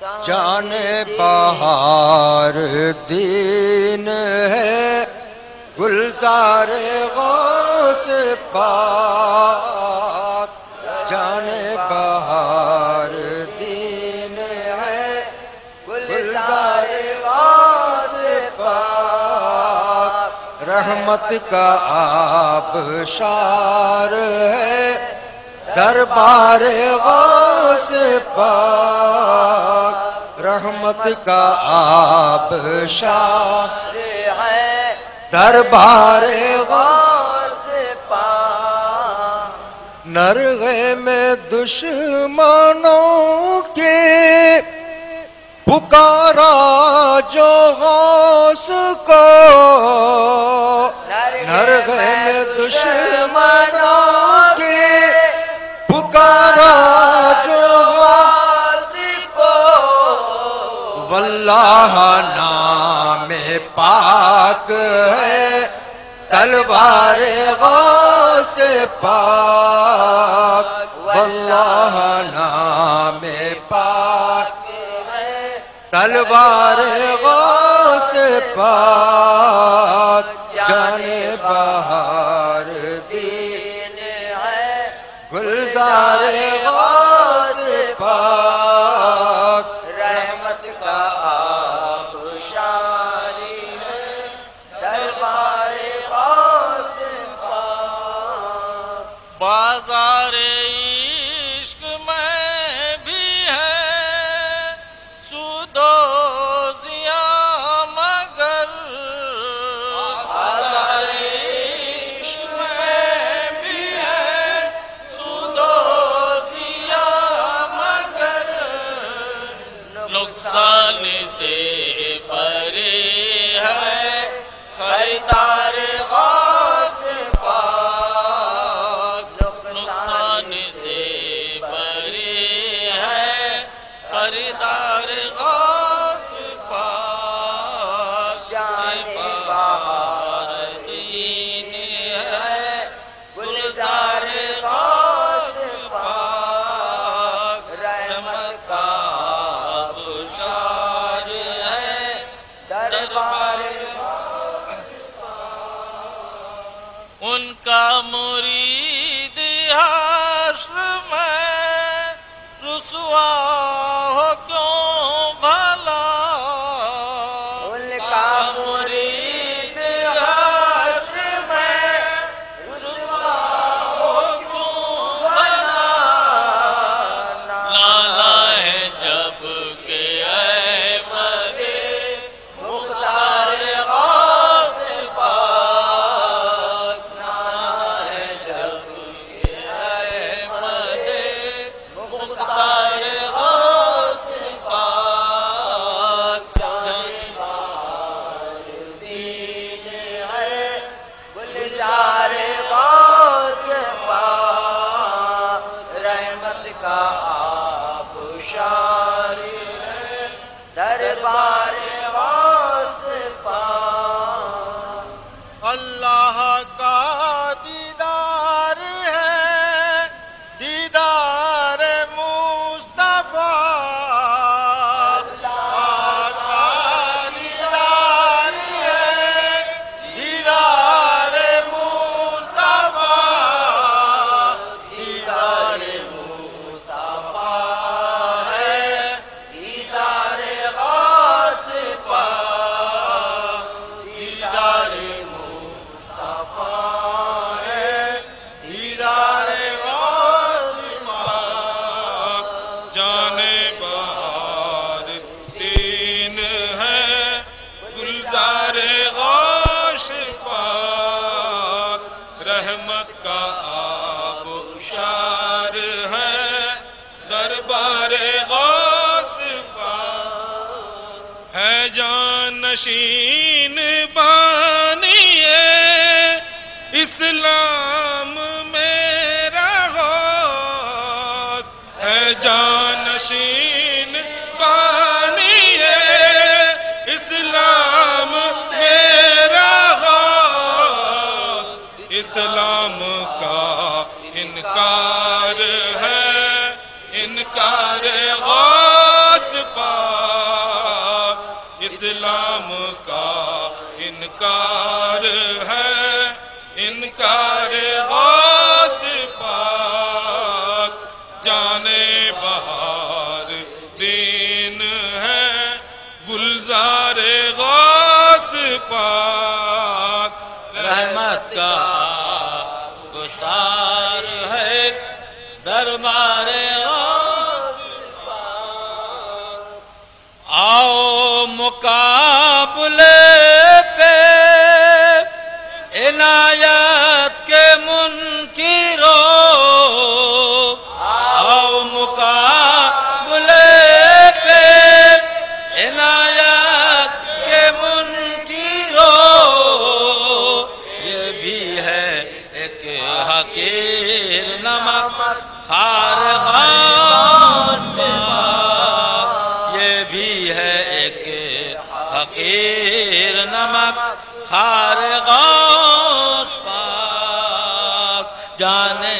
جان بہار دین ہے گلزار غوث پاک، جان بہار دین ہے گلزار غوث پاک، رحمت کا آبشار ہے دربار غوث پاک، رحمت کا آبشار ہے دربار غوث پاک، نرغے میں دشمنوں کے پکارا جو غوث کو، نرغے میں دشمنوں کے پکارا جو غوث کو، واللہ نام پاک ہے تلوار غوث پاک، واللہ نام پاک ہے تلوار غوث پاک، جان بہار دین ہے گلزار غوث پاک، رحمت کا آبشاری ہے دربار غوث پاک، بازار عشق میں بھی ہے سود و زیاں مگر، بازار عشق میں بھی ہے سود و زیاں مگر، نقصان سے پرے ہے خریدار غوث پاک، نقصان سے پرے ہے خریدار غوث پاک، جان بہار دین ہے گلزار غوث پاک، رحمت کا آبشار ہے دربار غوث پاک، ان کا مرید حشر میں رسوا ہو کیوں بھلا، ان کا مرید حشر میں رسوا ہو کیوں بھلا، لالا ہے جب کہ احمد مختار غوث پاک، لالا ہے جب کہ احمد مختار غوث پاک، جان بہار دین ہے گلزار غوث پاک، رحمت کا آبشار ہے دربار غوث پاک، اللہ کا دیدار ہے دیدار مصطفیٰ، اللہ کا دیدار ہے دیدار مصطفیٰ، دیدار مصطفیٰ ہے دیدار غوث پاک، دیدار مصطفیٰ ہے دیدار غوث پاک، جان بہار دین ہے گلزار غوث پاک، رحمت کا آبشار ہے دربار غوث پاک، ہے جانشین بانیے اسلام میرا غوث، ہے جانشین بانیے اسلام میرا غوث، اسلام کا انکار ہے انکار غوث پاک، اسلام کا انکار ہے، انکار غوث پاک، جانے بہار دین ہے، گلزار غوث پاک، رحمت کا گسار ہے، دربار غوث پاک۔ آؤ مقابلے پہ عنایت کے منکروں، آؤ مقابلے پہ عنایت کے منکروں، یہ بھی ہے ایک حقیر نمک خار غوث پاک، یہ بھی ہے ایک حقیر نمک خار غوث پاک، جانے